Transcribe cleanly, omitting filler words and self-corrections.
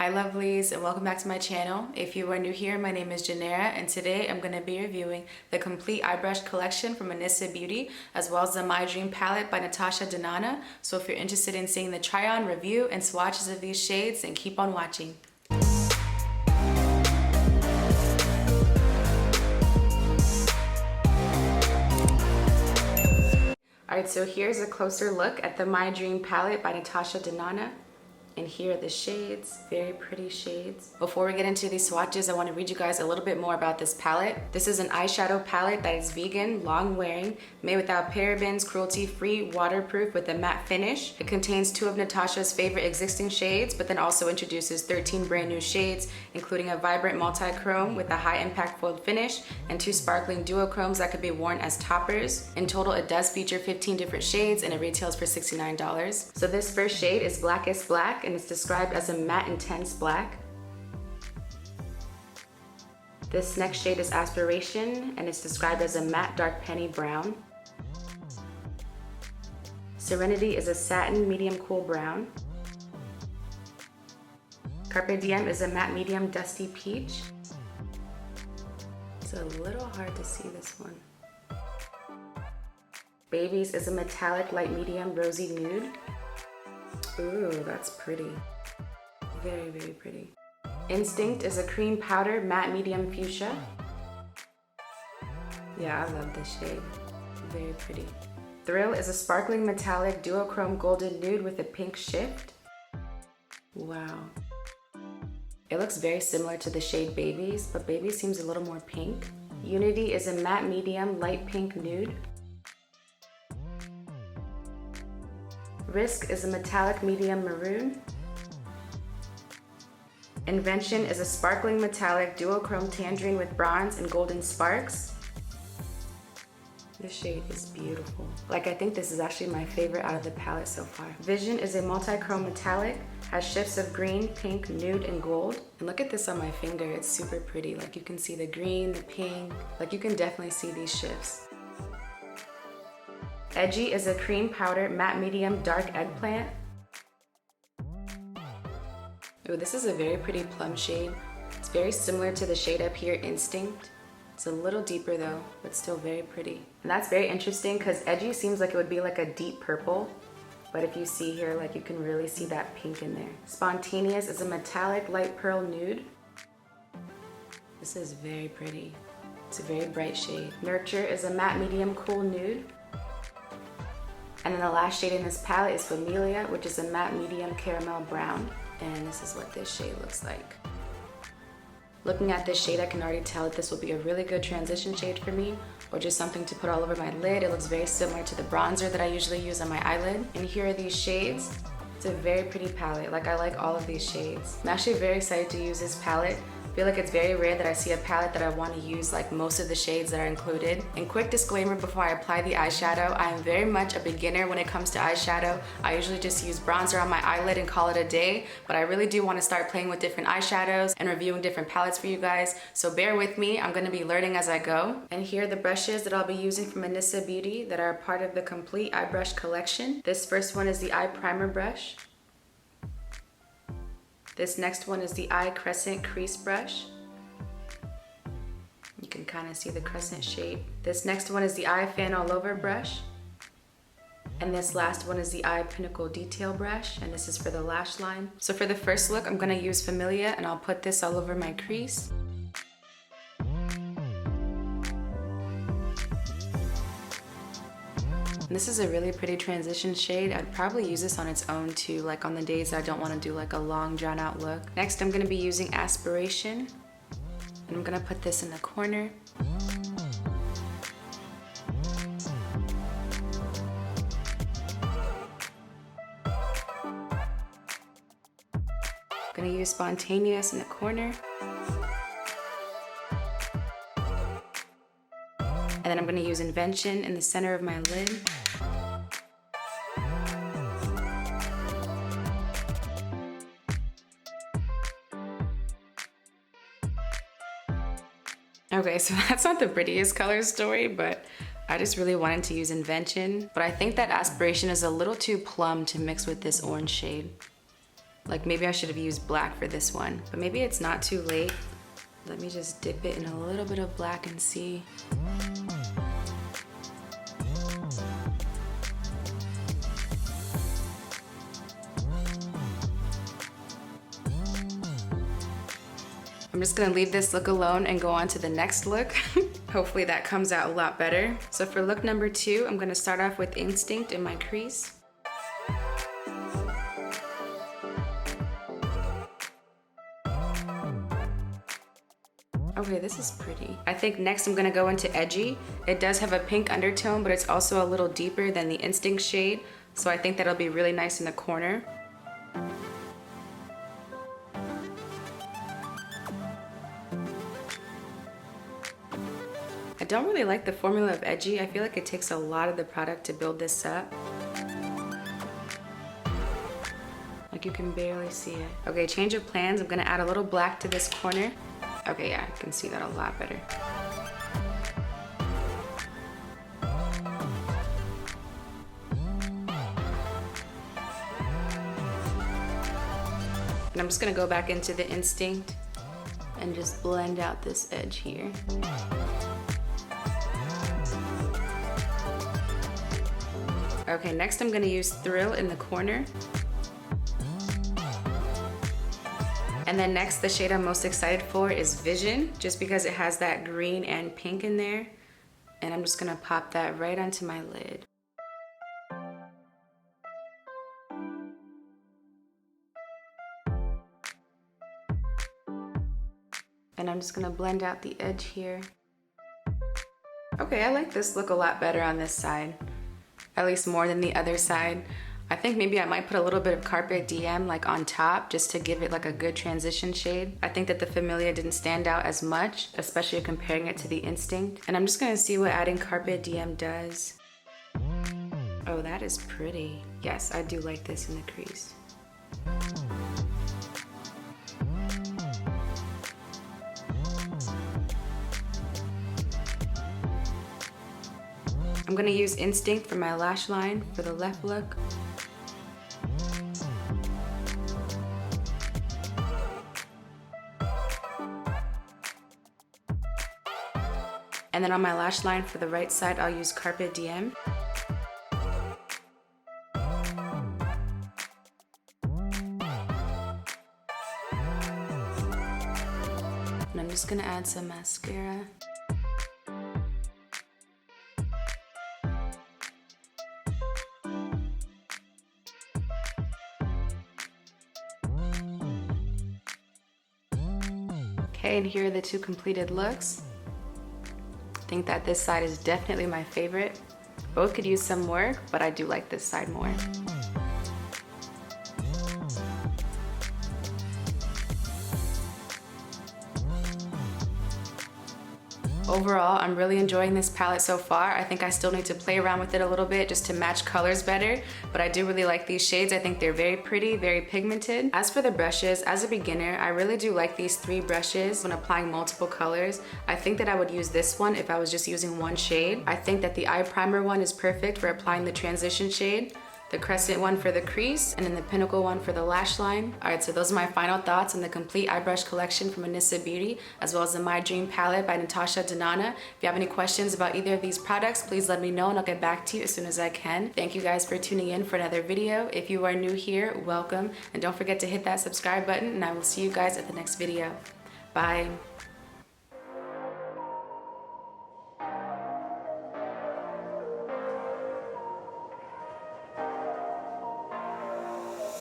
Hi lovelies, and welcome back to my channel. If you are new here, my name is Janera, and today I'm going to be reviewing the complete eye brush collection from Anisa Beauty, as well as the My Dream palette by Natasha Denona. So if you're interested in seeing the try-on, review, and swatches of these shades, then keep on watching. Alright, so here's a closer look at the My Dream palette by Natasha Denona. And here are the shades, very pretty shades. Before we get into these swatches, I want to read you guys a little bit more about this palette. This is an eyeshadow palette that is vegan, long wearing, made without parabens, cruelty-free, waterproof with a matte finish. It contains 2 of Natasha's favorite existing shades, but then also introduces 13 brand new shades, including a vibrant multi-chrome with a high impact foiled finish and 2 sparkling duochromes that could be worn as toppers. In total, it does feature 15 different shades and it retails for $69. So this first shade is Blackest Black, and it's described as a matte intense black. This next shade is Aspiration, and it's described as a matte dark penny brown. Serenity is a satin medium cool brown. Carpe Diem is a matte medium dusty peach. It's a little hard to see this one. Babies is a metallic light medium rosy nude. Ooh, that's pretty. Very, very pretty. Instinct is a cream powder matte medium fuchsia. Yeah, I love this shade. Very pretty. Thrill is a sparkling metallic duochrome golden nude with a pink shift. Wow. It looks very similar to the shade Babies, but Babies seems a little more pink. Unity is a matte medium light pink nude. Risk is a metallic medium maroon. Invention is a sparkling metallic duochrome tangerine with bronze and golden sparks. This shade is beautiful. Like, I think this is actually my favorite out of the palette so far. Vision is a multi-chrome metallic, has shifts of green, pink, nude, and gold. And look at this on my finger, it's super pretty. Like, you can see the green, the pink, like you can definitely see these shifts. Edgy is a cream powder matte medium dark eggplant. Ooh, this is a very pretty plum shade. It's very similar to the shade up here, Instinct. It's a little deeper though, but still very pretty. And that's very interesting because Edgy seems like it would be like a deep purple, but if you see here, like you can really see that pink in there. Spontaneous is a metallic light pearl nude. This is very pretty. It's a very bright shade. Nurture is a matte medium cool nude. And then the last shade in this palette is Familia, which is a matte medium caramel brown. And this is what this shade looks like. Looking at this shade, I can already tell that this will be a really good transition shade for me, or just something to put all over my lid. It looks very similar to the bronzer that I usually use on my eyelid. And here are these shades. It's a very pretty palette. Like, I like all of these shades. I'm actually very excited to use this palette. I feel like it's very rare that I see a palette that I want to use like most of the shades that are included. And quick disclaimer before I apply the eyeshadow, I am very much a beginner when it comes to eyeshadow. I usually just use bronzer on my eyelid and call it a day, but I really do want to start playing with different eyeshadows and reviewing different palettes for you guys. So bear with me, I'm going to be learning as I go. And here are the brushes that I'll be using from Anisa Beauty that are part of the complete eye brush collection. This first one is the eye primer brush. This next one is the eye crescent crease brush. You can kind of see the crescent shape. This next one is the eye fan all over brush. And this last one is the eye pinnacle detail brush, and this is for the lash line. So for the first look, I'm gonna use Familia, and I'll put this all over my crease. This is a really pretty transition shade. I'd probably use this on its own too, like on the days I don't want to do like a long drawn out look. Next, I'm going to be using Aspiration, and I'm going to put this in the corner. I'm going to use Spontaneous in the corner. And then I'm going to use Invention in the center of my lid. Okay, so that's not the prettiest color story, but I just really wanted to use Invention. But I think that Aspiration is a little too plum to mix with this orange shade. Like maybe I should have used black for this one, but maybe it's not too late. Let me just dip it in a little bit of black and see. I'm just gonna leave this look alone and go on to the next look. Hopefully that comes out a lot better. So for look number 2, I'm gonna start off with Instinct in my crease. Okay, this is pretty. I think next I'm gonna go into Edgy. It does have a pink undertone, but it's also a little deeper than the Instinct shade. So I think that'll be really nice in the corner. I don't really like the formula of Edgy. I feel like it takes a lot of the product to build this up. Like you can barely see it. Okay, change of plans. I'm gonna add a little black to this corner. Okay, yeah, I can see that a lot better. And I'm just gonna go back into the Instinct and just blend out this edge here. Okay, next I'm gonna use Thrill in the corner. And then next, the shade I'm most excited for is Vision, just because it has that green and pink in there. And I'm just gonna pop that right onto my lid. And I'm just gonna blend out the edge here. Okay, I like this look a lot better on this side. At least more than the other side. I think maybe I might put a little bit of Carpe Diem like on top just to give it like a good transition shade. I think that the Familia didn't stand out as much, especially comparing it to the Instinct. And I'm just gonna see what adding Carpe Diem does. Oh, that is pretty. Yes, I do like this in the crease. I'm gonna use Instinct for my lash line for the left look. And then on my lash line for the right side, I'll use Carpe Diem. And I'm just gonna add some mascara. Okay, and here are the 2 completed looks. I think that this side is definitely my favorite. Both could use some work, but I do like this side more. Overall, I'm really enjoying this palette so far. I think I still need to play around with it a little bit just to match colors better, but I do really like these shades. I think they're very pretty, very pigmented. As for the brushes, as a beginner, I really do like these 3 brushes when applying multiple colors. I think that I would use this one if I was just using one shade. I think that the eye primer one is perfect for applying the transition shade, the crescent one for the crease, and then the pinnacle one for the lash line. All right, so those are my final thoughts on the complete eye brush collection from Anisa Beauty, as well as the My Dream palette by Natasha Denona. If you have any questions about either of these products, please let me know and I'll get back to you as soon as I can. Thank you guys for tuning in for another video. If you are new here, welcome. And don't forget to hit that subscribe button, and I will see you guys at the next video. Bye.